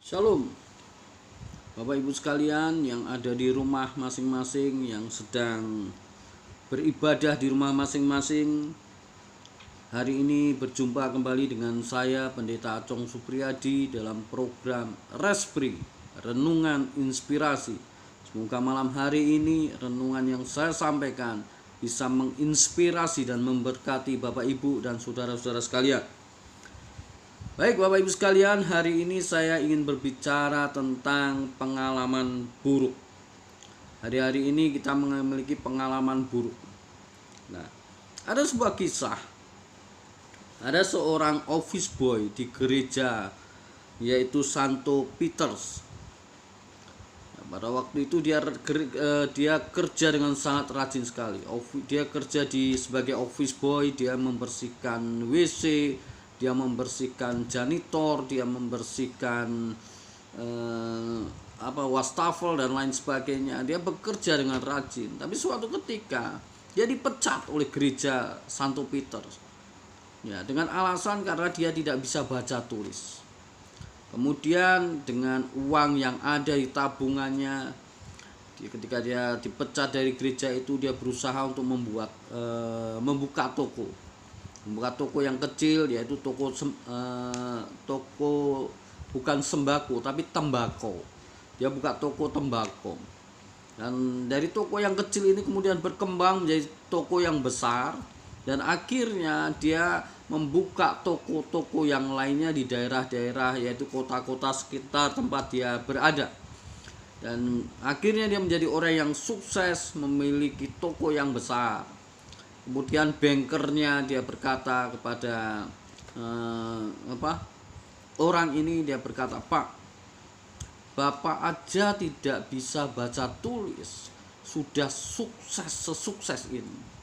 Shalom, Bapak Ibu sekalian yang ada di rumah masing-masing, yang sedang beribadah di rumah masing-masing. Hari ini berjumpa kembali dengan saya, Pendeta Acong Supriyadi, dalam program Respri, Renungan Inspirasi. Semoga malam hari ini renungan yang saya sampaikan bisa menginspirasi dan memberkati Bapak Ibu dan saudara-saudara sekalian. Baik Bapak Ibu sekalian, hari ini saya ingin berbicara tentang pengalaman buruk. Hari-hari ini kita memiliki pengalaman buruk. Nah, ada sebuah kisah. Ada seorang office boy di gereja, yaitu Santo Peters. Nah, pada waktu itu dia kerja dengan sangat rajin sekali. Dia kerja sebagai office boy, dia membersihkan WC, dia membersihkan janitor, dia membersihkan wastafel dan lain sebagainya. Dia bekerja dengan rajin. Tapi suatu ketika dia dipecat oleh gereja Santo Peters. Ya, dengan alasan karena dia tidak bisa baca tulis. Kemudian dengan uang yang ada di tabungannya, ketika dia dipecat dari gereja itu, dia berusaha untuk membuka toko yang kecil, yaitu toko bukan sembako tapi tembakau. Dia buka toko tembakau, dan dari toko yang kecil ini kemudian berkembang menjadi toko yang besar, dan akhirnya dia membuka toko-toko yang lainnya di daerah-daerah, yaitu kota-kota sekitar tempat dia berada. Dan akhirnya dia menjadi orang yang sukses, memiliki toko yang besar. Kemudian bankernya dia berkata kepada orang ini, dia berkata, "Pak, Bapak aja tidak bisa baca tulis, sudah sukses sesukses ini.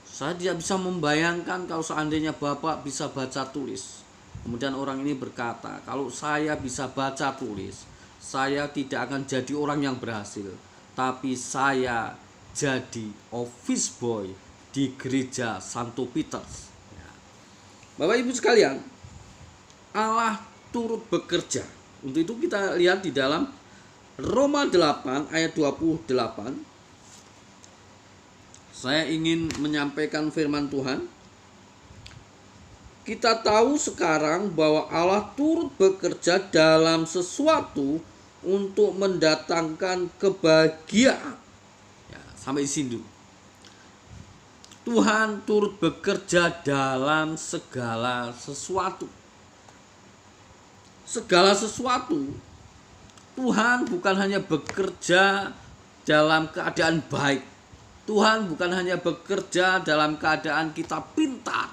Saya tidak bisa membayangkan kalau seandainya Bapak bisa baca tulis." Kemudian orang ini berkata, "Kalau saya bisa baca tulis, saya tidak akan jadi orang yang berhasil, tapi saya jadi office boy di gereja Santo Peters." Bapak Ibu sekalian, Allah turut bekerja. Untuk itu kita lihat di dalam Roma 8 ayat 28. Saya ingin menyampaikan firman Tuhan. Kita tahu sekarang bahwa Allah turut bekerja dalam sesuatu untuk mendatangkan kebahagiaan. Ya, sampai di sini dulu. Tuhan turut bekerja dalam segala sesuatu. Segala sesuatu. Tuhan bukan hanya bekerja dalam keadaan baik. Tuhan bukan hanya bekerja dalam keadaan kita pintar.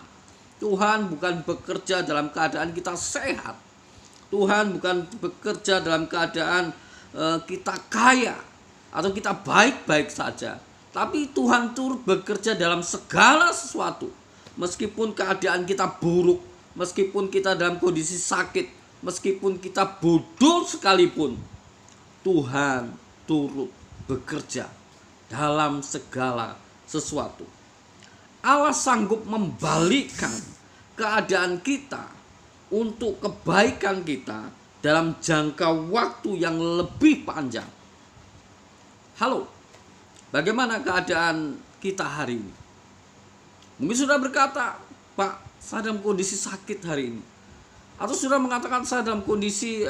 Tuhan bukan bekerja dalam keadaan kita sehat. Tuhan bukan bekerja dalam keadaan kita kaya atau kita baik-baik saja. Tapi Tuhan turut bekerja dalam segala sesuatu. Meskipun keadaan kita buruk, meskipun kita dalam kondisi sakit, meskipun kita bodoh sekalipun, Tuhan turut bekerja dalam segala sesuatu. Allah sanggup membalikkan keadaan kita untuk kebaikan kita dalam jangka waktu yang lebih panjang. Halo, bagaimana keadaan kita hari ini? Mungkin sudah berkata, "Pak, saya dalam kondisi sakit hari ini." Atau sudah mengatakan, "Saya dalam kondisi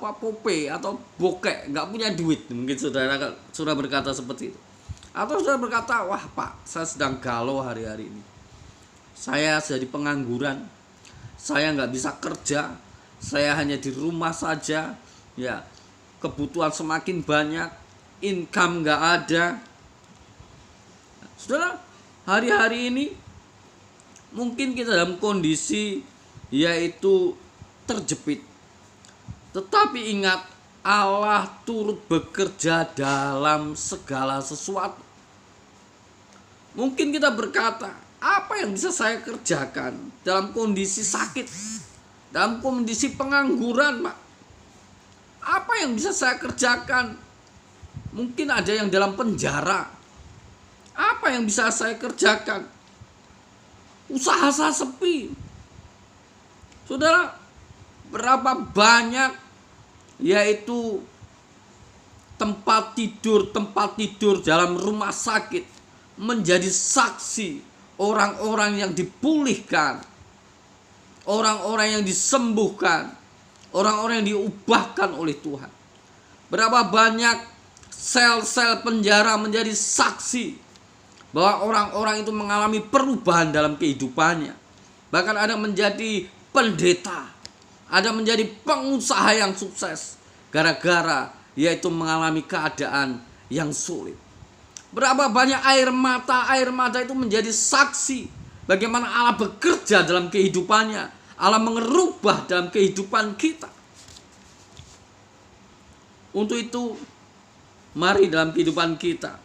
pope atau bokek, nggak punya duit." Mungkin saudara sudah berkata seperti itu. Atau sudah berkata, "Wah Pak, saya sedang galau hari-hari ini. Saya jadi pengangguran, saya nggak bisa kerja, saya hanya di rumah saja. Ya, kebutuhan semakin banyak, income nggak ada." Saudara, hari-hari ini mungkin kita dalam kondisi yaitu terjepit. Tetapi ingat, Allah turut bekerja dalam segala sesuatu. Mungkin kita berkata, "Apa yang bisa saya kerjakan dalam kondisi sakit, dalam kondisi pengangguran, Pak? Apa yang bisa saya kerjakan? Mungkin ada yang dalam penjara. Apa yang bisa saya kerjakan? Usaha saya sepi." Saudara, berapa banyak yaitu tempat tidur dalam rumah sakit menjadi saksi orang-orang yang dipulihkan, orang-orang yang disembuhkan, orang-orang yang diubahkan oleh Tuhan. Berapa banyak sel-sel penjara menjadi saksi bahwa orang-orang itu mengalami perubahan dalam kehidupannya. Bahkan ada menjadi pendeta, ada menjadi pengusaha yang sukses gara-gara yaitu mengalami keadaan yang sulit. Berapa banyak air mata itu menjadi saksi bagaimana Allah bekerja dalam kehidupannya, Allah mengerubah dalam kehidupan kita. Untuk itu, mari dalam kehidupan kita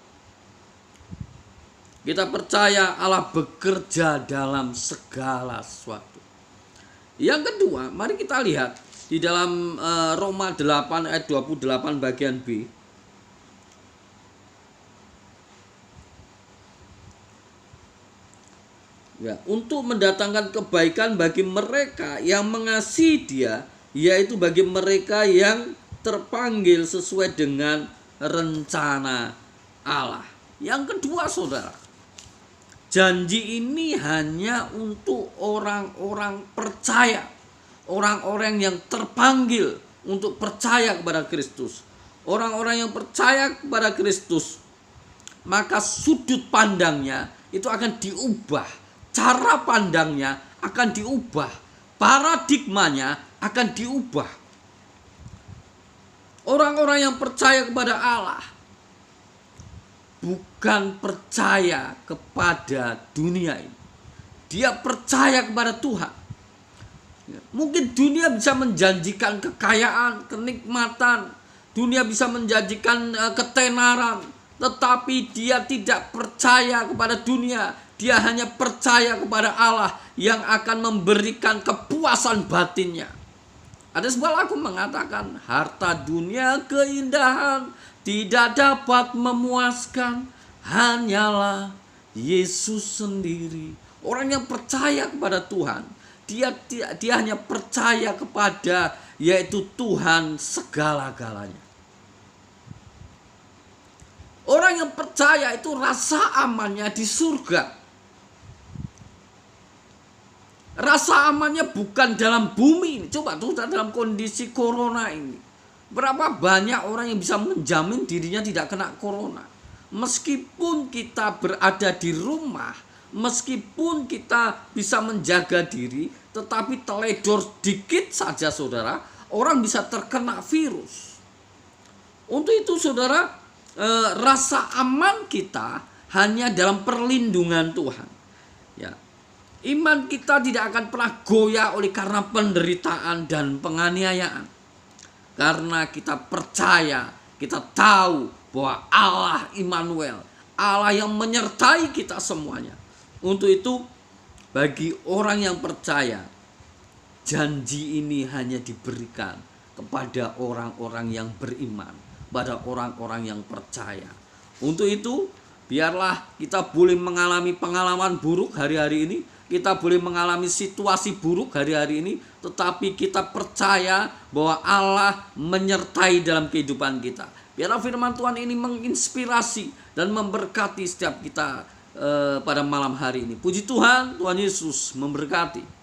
percaya Allah bekerja dalam segala sesuatu. Yang kedua, mari kita lihat di dalam Roma 8 ayat 28 bagian B. Ya, untuk mendatangkan kebaikan bagi mereka yang mengasihi Dia, yaitu bagi mereka yang terpanggil sesuai dengan rencana Allah. Yang kedua, saudara, janji ini hanya untuk orang-orang percaya, orang-orang yang terpanggil untuk percaya kepada Kristus. Orang-orang yang percaya kepada Kristus, maka sudut pandangnya itu akan diubah. Cara pandangnya akan diubah, paradigmanya akan diubah. Orang-orang yang percaya kepada Allah bukan percaya kepada dunia ini. Dia percaya kepada Tuhan. Mungkin dunia bisa menjanjikan kekayaan, kenikmatan, dunia bisa menjanjikan ketenaran, tetapi dia tidak percaya kepada dunia. Dia hanya percaya kepada Allah yang akan memberikan kepuasan batinnya. Ada sebuah lagu mengatakan, harta dunia keindahan tidak dapat memuaskan, hanyalah Yesus sendiri. Orang yang percaya kepada Tuhan, dia hanya percaya kepada yaitu Tuhan segala-galanya. Orang yang percaya itu rasa amannya di surga. Rasa amannya bukan dalam bumi ini. Coba dalam kondisi corona ini, berapa banyak orang yang bisa menjamin dirinya tidak kena corona. Meskipun kita berada di rumah, meskipun kita bisa menjaga diri, tetapi teledor dikit saja, saudara, orang bisa terkena virus. Untuk itu, saudara, rasa aman kita hanya dalam perlindungan Tuhan. Ya. Iman kita tidak akan pernah goyah oleh karena penderitaan dan penganiayaan. Karena kita percaya, kita tahu bahwa Allah Immanuel, Allah yang menyertai kita semuanya. Untuk itu, bagi orang yang percaya, janji ini hanya diberikan kepada orang-orang yang beriman, pada orang-orang yang percaya. Untuk itu, biarlah kita boleh mengalami pengalaman buruk hari-hari ini, kita boleh mengalami situasi buruk hari-hari ini, tetapi kita percaya bahwa Allah menyertai dalam kehidupan kita. Biarlah firman Tuhan ini menginspirasi dan memberkati setiap kita pada malam hari ini. Puji Tuhan, Tuhan Yesus memberkati.